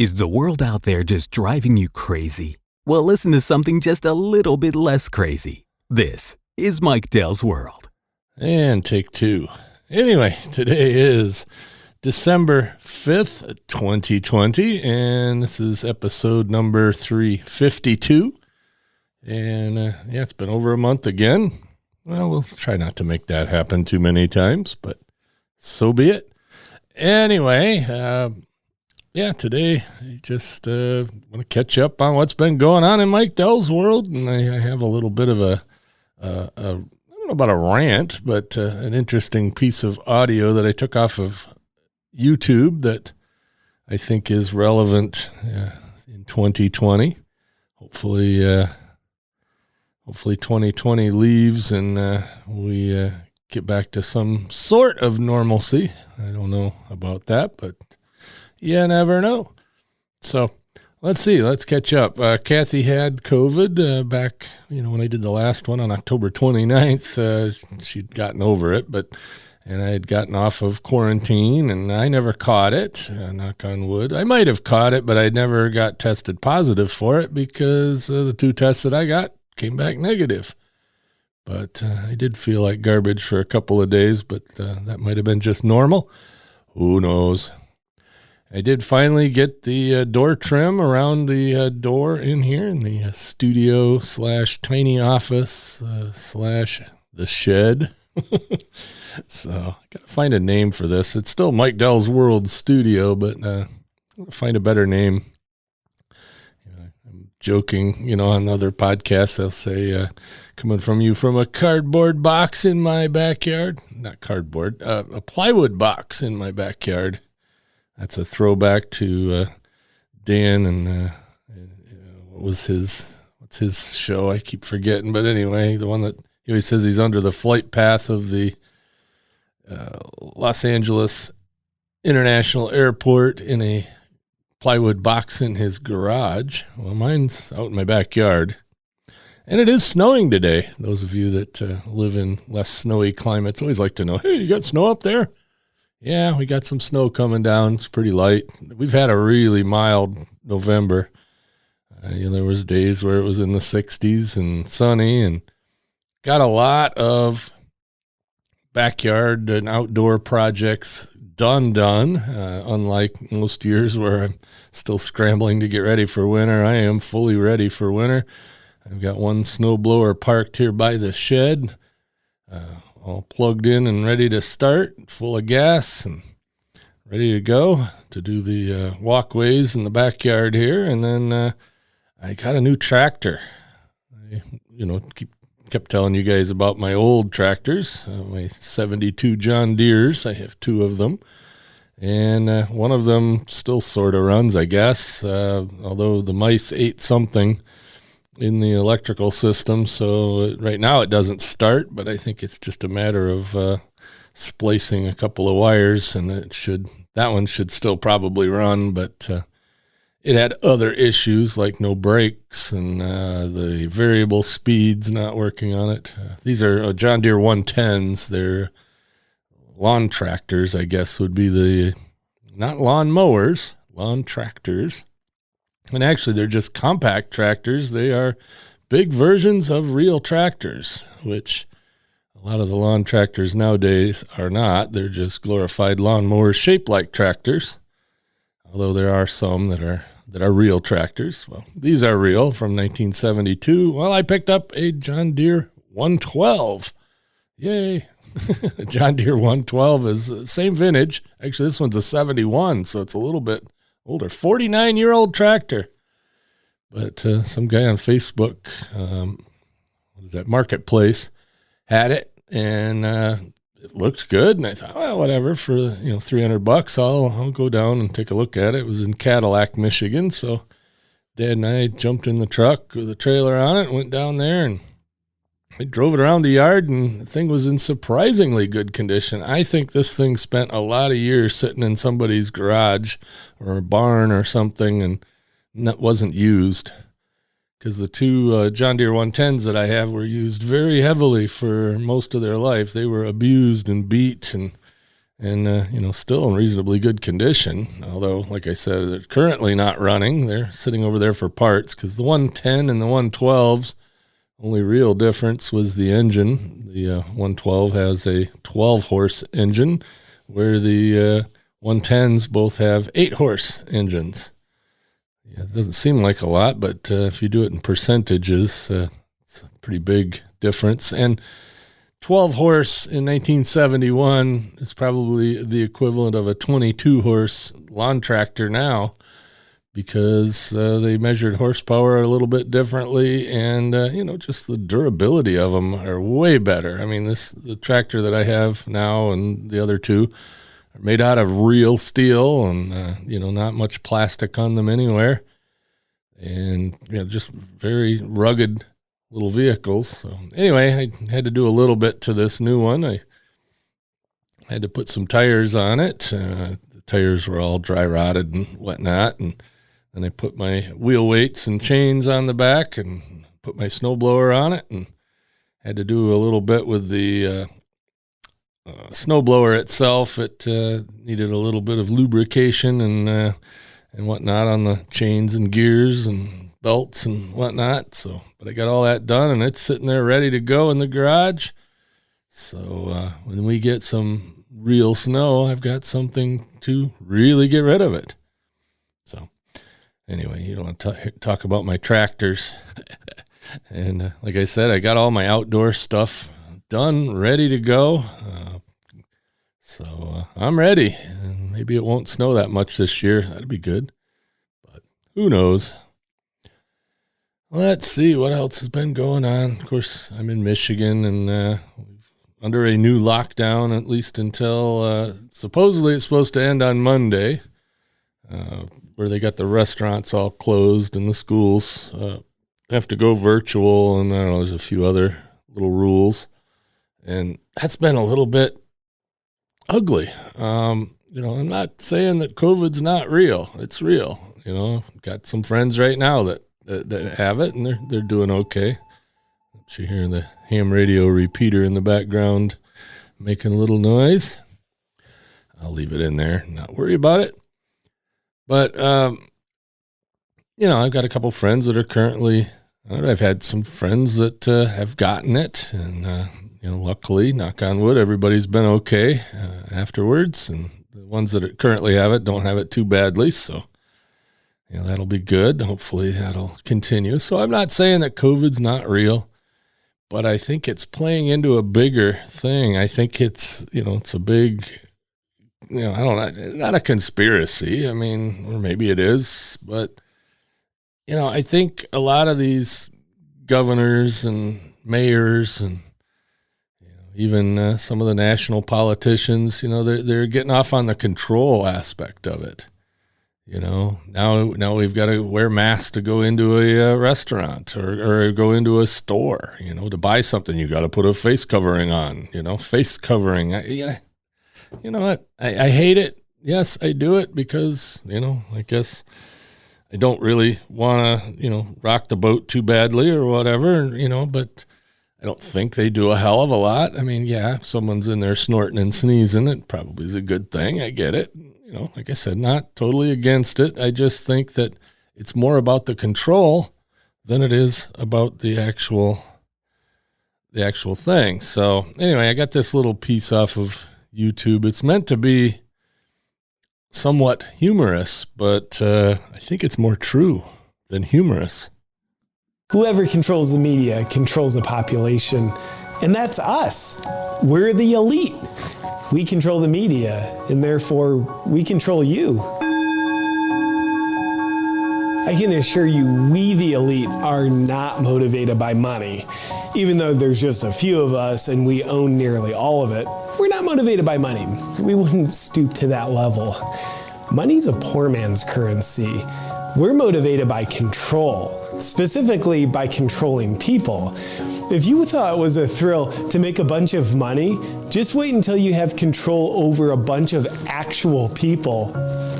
Is the world out there just driving you crazy? Well, listen to something just a little bit less crazy. This is Mike Dell's World. And take two. Anyway, today is December 5th, 2020, and this is episode number 352. And it's been over a month again. Well, we'll try not to make that happen too many times, but so be it. Anyway, today I just want to catch up on what's been going on in Mike Dell's world, and I have a little bit of I don't know about a rant, but an interesting piece of audio that I took off of YouTube that I think is relevant in 2020. Hopefully 2020 leaves and we get back to some sort of normalcy. I don't know about that, but you never know. So let's see. Let's catch up. Kathy had COVID back, when I did the last one on October 29th. She'd gotten over it, and I had gotten off of quarantine, and I never caught it, knock on wood. I might have caught it, but I never got tested positive for it because the two tests that I got came back negative. But I did feel like garbage for a couple of days, but that might have been just normal. Who knows? I did finally get the door trim around the door in here in the studio / tiny office / the shed. So I got to find a name for this. It's still Mike Dell's World Studio, but find a better name. I'm joking, on other podcasts, I'll say, coming from you from a cardboard box in my backyard. Not cardboard, a plywood box in my backyard. That's a throwback to Dan and what's his show? I keep forgetting. But anyway, the one that he always says he's under the flight path of the Los Angeles International Airport in a plywood box in his garage. Well, mine's out in my backyard. And it is snowing today. Those of you that live in less snowy climates always like to know, hey, you got snow up there? Yeah, we got some snow coming down. It's pretty light. We've had a really mild November. There was days where it was in the 60s and sunny, and got a lot of backyard and outdoor projects done. Unlike most years where I'm still scrambling to get ready for winter, I am fully ready for winter. I've got one snowblower parked here by the shed, all plugged in and ready to start, full of gas and ready to go to do the walkways in the backyard here. And then I got a new tractor. I, kept telling you guys about my old tractors, my 72 John Deeres. I have two of them. And one of them still sort of runs, I guess, although the mice ate something in the electrical system, so right now it doesn't start, but I think it's just a matter of splicing a couple of wires, and that one should still probably run, but it had other issues like no brakes and the variable speeds not working on it. These are John Deere 110s. They're lawn tractors, I guess would be not lawn mowers, lawn tractors. And actually, they're just compact tractors. They are big versions of real tractors, which a lot of the lawn tractors nowadays are not. They're just glorified lawnmowers shaped like tractors, although there are some that are real tractors. Well, these are real from 1972. Well, I picked up a John Deere 112. Yay. John Deere 112 is the same vintage. Actually, this one's a 71, so it's a little bit older, 49-year-old tractor. But some guy on Facebook, Marketplace, had it, and it looked good. And I thought, well, whatever, for $300, I'll go down and take a look at it. It was in Cadillac, Michigan. So Dad and I jumped in the truck with a trailer on it, went down there, and I drove it around the yard, and the thing was in surprisingly good condition. I think this thing spent a lot of years sitting in somebody's garage or a barn or something, and that wasn't used, because the two John Deere 110s that I have were used very heavily for most of their life. They were abused and beat, and and still in reasonably good condition. Although, like I said, they're currently not running. They're sitting over there for parts because the 110 and the 112s, only real difference was the engine. The 112 has a 12-horse engine, where the 110s both have 8-horse engines. Yeah, it doesn't seem like a lot, but if you do it in percentages, it's a pretty big difference. And 12-horse in 1971 is probably the equivalent of a 22-horse lawn tractor now, because they measured horsepower a little bit differently, and just the durability of them are way better. I mean, the tractor that I have now and the other two are made out of real steel, and not much plastic on them anywhere, and just very rugged little vehicles. So anyway, I had to do a little bit to this new one. I had to put some tires on it. The tires were all dry rotted and whatnot, and then I put my wheel weights and chains on the back and put my snowblower on it, and had to do a little bit with the snowblower itself. It needed a little bit of lubrication and whatnot on the chains and gears and belts and whatnot. So, but I got all that done, and it's sitting there ready to go in the garage. So when we get some real snow, I've got something to really get rid of it. So anyway, you don't want to talk about my tractors. And like I said, I got all my outdoor stuff done, ready to go. So I'm ready. And maybe it won't snow that much this year. That'd be good. But who knows? Let's see what else has been going on. Of course, I'm in Michigan, and under a new lockdown, at least until supposedly it's supposed to end on Monday, where they got the restaurants all closed and the schools have to go virtual, and I don't know, there's a few other little rules. And that's been a little bit ugly. I'm not saying that COVID's not real. It's real. Got some friends right now that have it, and they're doing okay. You hear the ham radio repeater in the background making a little noise. I'll leave it in there, not worry about it. But, I've got a couple friends that are currently, I've had some friends that have gotten it, and, luckily, knock on wood, everybody's been okay afterwards, and the ones that currently have it don't have it too badly, so that'll be good. Hopefully that'll continue. So I'm not saying that COVID's not real, but I think it's playing into a bigger thing. I think it's, it's a big, I don't know, not a conspiracy. I mean, or maybe it is, but, I think a lot of these governors and mayors and, even some of the national politicians, they're getting off on the control aspect of it. Now we've got to wear masks to go into a restaurant or go into a store. To buy something, you got to put a face covering on. Face covering. You know what? I hate it. Yes, I do it because I guess I don't really want to rock the boat too badly or whatever. But I don't think they do a hell of a lot. I mean, yeah, if someone's in there snorting and sneezing, it probably is a good thing. I get it. Like I said, not totally against it. I just think that it's more about the control than it is about the actual thing. So anyway, I got this little piece off of YouTube. It's meant to be somewhat humorous, but I think it's more true than humorous. Whoever controls the media controls the population, and that's us. We're the elite. We control the media, and therefore we control you. I can assure you, we the elite are not motivated by money. Even though there's just a few of us and we own nearly all of it, we're not motivated by money. We wouldn't stoop to that level. Money's a poor man's currency. We're motivated by control, specifically by controlling people. If you thought it was a thrill to make a bunch of money, just wait until you have control over a bunch of actual people.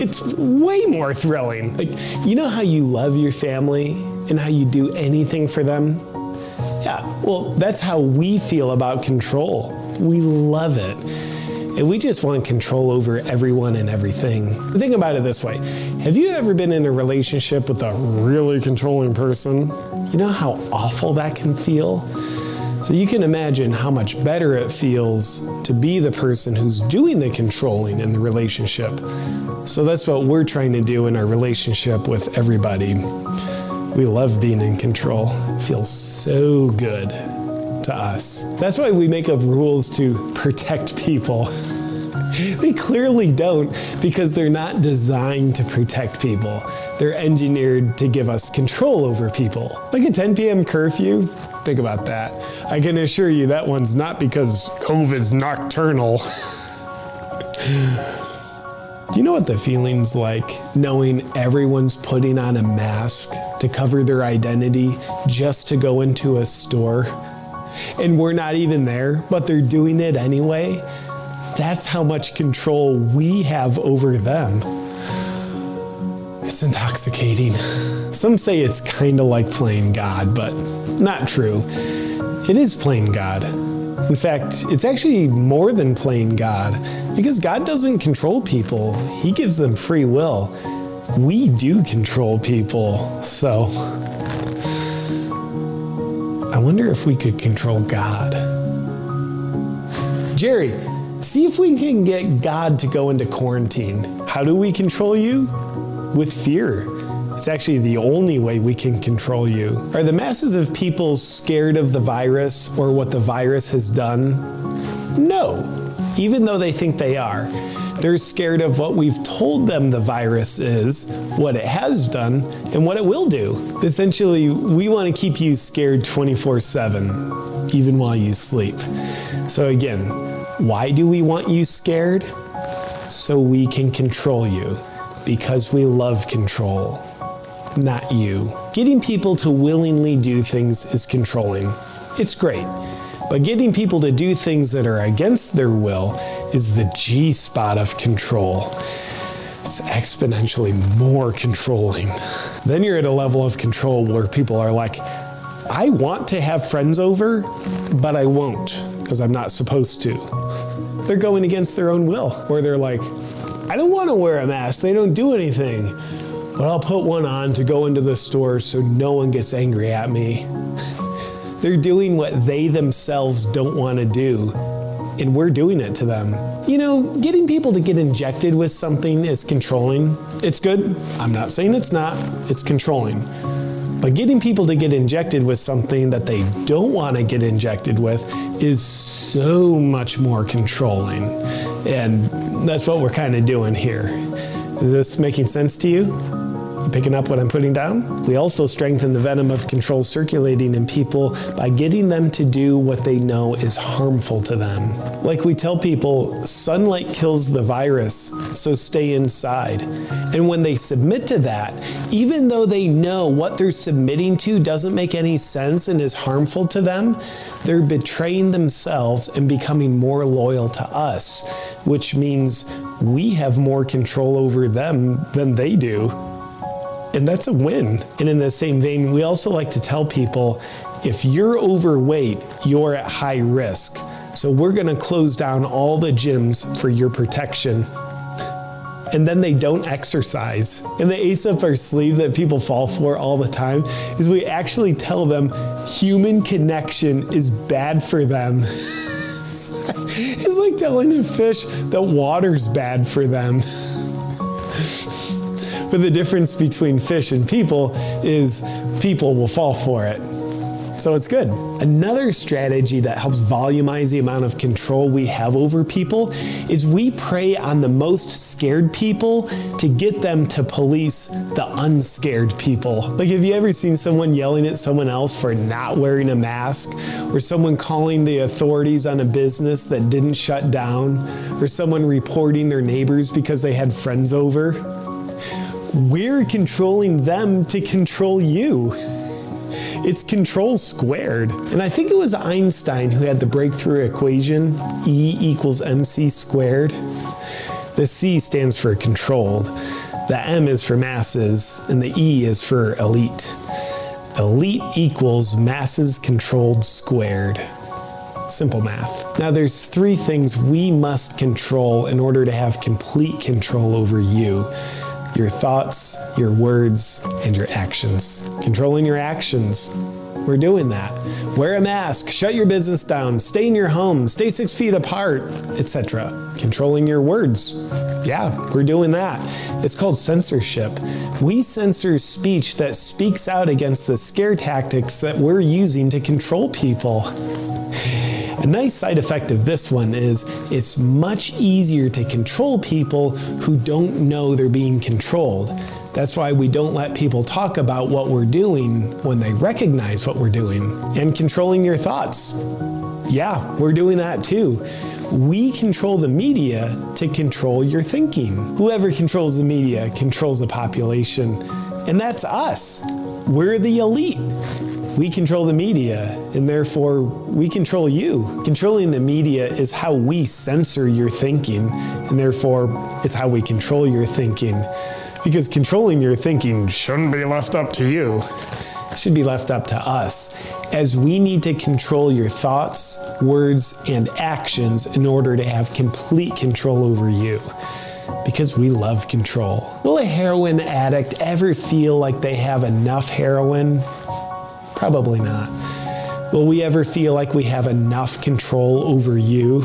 It's way more thrilling. You know how you love your family and how you do anything for them? Yeah, well, that's how we feel about control. We love it. and we just want control over everyone and everything. Think about it this way. Have you ever been in a relationship with a really controlling person? You know how awful that can feel? So you can imagine how much better it feels to be the person who's doing the controlling in the relationship. So that's what we're trying to do in our relationship with everybody. We love being in control. It feels so good to us. That's why we make up rules to protect people. They clearly don't, because they're not designed to protect people. They're engineered to give us control over people. Like a 10 p.m. curfew, think about that. I can assure you that one's not because COVID's nocturnal. Do you know what the feeling's like knowing everyone's putting on a mask to cover their identity just to go into a store? And we're not even there, but they're doing it anyway? That's how much control we have over them. It's intoxicating. Some say it's kind of like playing God, but not true. It is playing God. In fact, it's actually more than playing God, because God doesn't control people. He gives them free will. We do control people, so I wonder if we could control God. Jerry, see if we can get God to go into quarantine. How do we control you? With fear. It's actually the only way we can control you. Are the masses of people scared of the virus or what the virus has done? No, even though they think they are. They're scared of what we've told them the virus is, what it has done, and what it will do. Essentially, we want to keep you scared 24/7, even while you sleep. So again, why do we want you scared? So we can control you, because we love control, not you. Getting people to willingly do things is controlling. It's great. But getting people to do things that are against their will is the G spot of control. It's exponentially more controlling. Then you're at a level of control where people are like, I want to have friends over, but I won't because I'm not supposed to. They're going against their own will. Or they're like, I don't want to wear a mask. They don't do anything. But I'll put one on to go into the store so no one gets angry at me. They're doing what they themselves don't want to do, and we're doing it to them. You know, getting people to get injected with something is controlling. It's good. I'm not saying it's not. It's controlling. But getting people to get injected with something that they don't want to get injected with is so much more controlling. And that's what we're kind of doing here. Is this making sense to you? You picking up what I'm putting down? We also strengthen the venom of control circulating in people by getting them to do what they know is harmful to them. Like we tell people, sunlight kills the virus, so stay inside. And when they submit to that, even though they know what they're submitting to doesn't make any sense and is harmful to them, they're betraying themselves and becoming more loyal to us, which means we have more control over them than they do. And that's a win. And in the same vein, we also like to tell people, if you're overweight, you're at high risk. So we're gonna close down all the gyms for your protection. And then they don't exercise. And the ace up our sleeve that people fall for all the time is we actually tell them human connection is bad for them. It's like telling a fish that water's bad for them. But the difference between fish and people is people will fall for it. So it's good. Another strategy that helps volumize the amount of control we have over people is we prey on the most scared people to get them to police the unscared people. Like, have you ever seen someone yelling at someone else for not wearing a mask? Or someone calling the authorities on a business that didn't shut down? Or someone reporting their neighbors because they had friends over? We're controlling them to control you. It's control squared. And I think it was Einstein who had the breakthrough equation, E equals mc squared. The C stands for controlled, the M is for masses, and the E is for elite. Elite equals masses controlled squared. Simple math. Now there's 3 things we must control in order to have complete control over you. Your thoughts, your words, and your actions. Controlling your actions. We're doing that. Wear a mask, shut your business down, stay in your home, stay 6 feet apart, etc. Controlling your words. Yeah, we're doing that. It's called censorship. We censor speech that speaks out against the scare tactics that we're using to control people. A nice side effect of this one is it's much easier to control people who don't know they're being controlled. That's why we don't let people talk about what we're doing when they recognize what we're doing. And controlling your thoughts. Yeah, we're doing that too. We control the media to control your thinking. Whoever controls the media controls the population. And that's us. We're the elite. We control the media, and therefore we control you. Controlling the media is how we censor your thinking, and therefore it's how we control your thinking. Because controlling your thinking shouldn't be left up to you. It should be left up to us, as we need to control your thoughts, words, and actions in order to have complete control over you. Because we love control. Will a heroin addict ever feel like they have enough heroin? Probably not. Will we ever feel like we have enough control over you?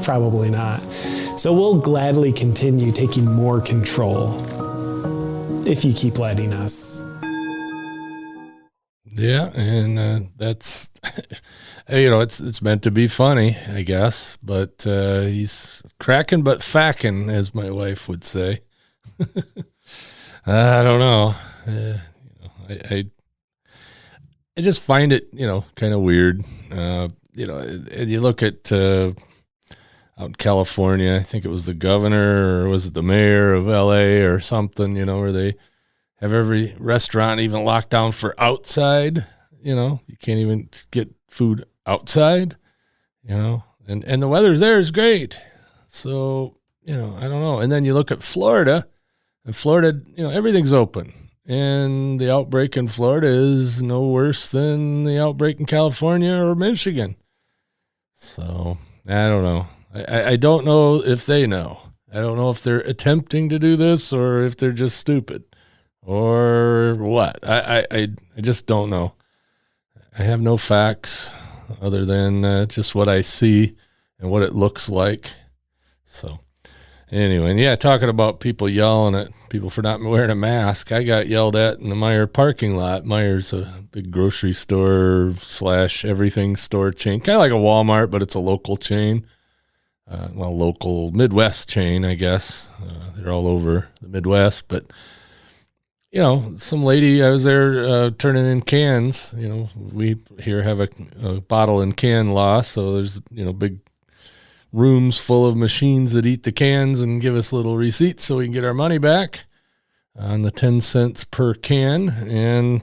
Probably not. So we'll gladly continue taking more control if you keep letting us. Yeah, and that's, it's meant to be funny, I guess, but he's cracking but facking, as my wife would say. I don't know. I just find it, kind of weird. And you look at out in California, I think it was the governor or was it the mayor of LA or something, where they have every restaurant even locked down for outside, you can't even get food outside, and the weather there is great. So, I don't know. And then you look at Florida, and Florida, everything's open. And the outbreak in Florida is no worse than the outbreak in California or Michigan. So, I don't know. I don't know if they know. I don't know if they're attempting to do this or if they're just stupid or what. I just don't know. I have no facts other than just what I see and what it looks like. So, anyway, and yeah, talking about people yelling at people for not wearing a mask. I got yelled at in the Meijer parking lot. Meijer's a big grocery store / everything store chain, kind of like a Walmart, but it's a local chain. Local Midwest chain, I guess. They're all over the Midwest, but some lady, I was there turning in cans. We here have a bottle and can law, so there's big rooms full of machines that eat the cans and give us little receipts so we can get our money back on the 10 cents per can. And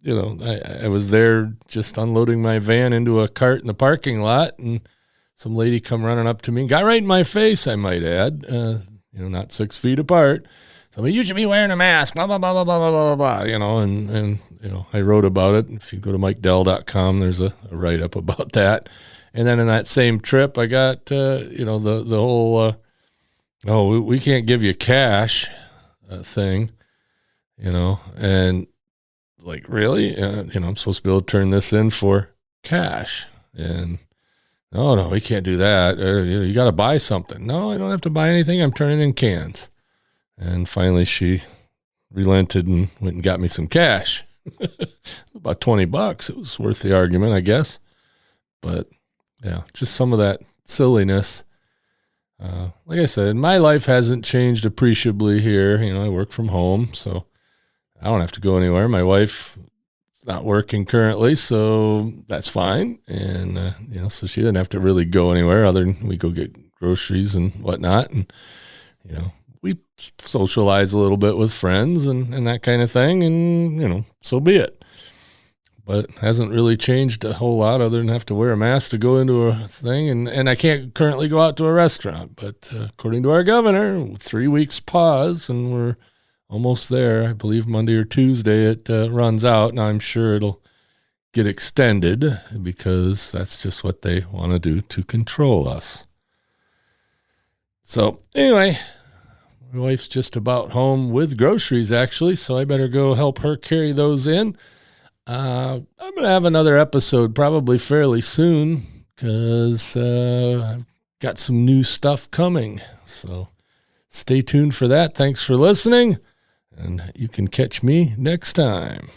I was there just unloading my van into a cart in the parking lot, and some lady come running up to me, got right in my face, I might add, not 6 feet apart. So, you should be wearing a mask, blah, blah, blah, blah, blah, blah, blah, blah, and I wrote about it. If you go to MikeDell.com, there's a write-up about that. And then in that same trip, I got, the whole, we can't give you cash thing, and like, really? I'm supposed to be able to turn this in for cash. And no, we can't do that. You got to buy something. No, I don't have to buy anything. I'm turning in cans. And finally she relented and went and got me some cash. About $20. It was worth the argument, I guess. But yeah, just some of that silliness. Like I said, my life hasn't changed appreciably here. I work from home, so I don't have to go anywhere. My wife not working currently, so that's fine. And, so she didn't have to really go anywhere other than we go get groceries and whatnot. And, we socialize a little bit with friends and that kind of thing. And, so be it. But hasn't really changed a whole lot other than have to wear a mask to go into a thing. And I can't currently go out to a restaurant. But according to our governor, 3 weeks pause, and we're almost there. I believe Monday or Tuesday it runs out. Now I'm sure it'll get extended because that's just what they want to do to control us. So anyway, my wife's just about home with groceries, actually, so I better go help her carry those in. I'm going to have another episode probably fairly soon because I've got some new stuff coming. So stay tuned for that. Thanks for listening, and you can catch me next time.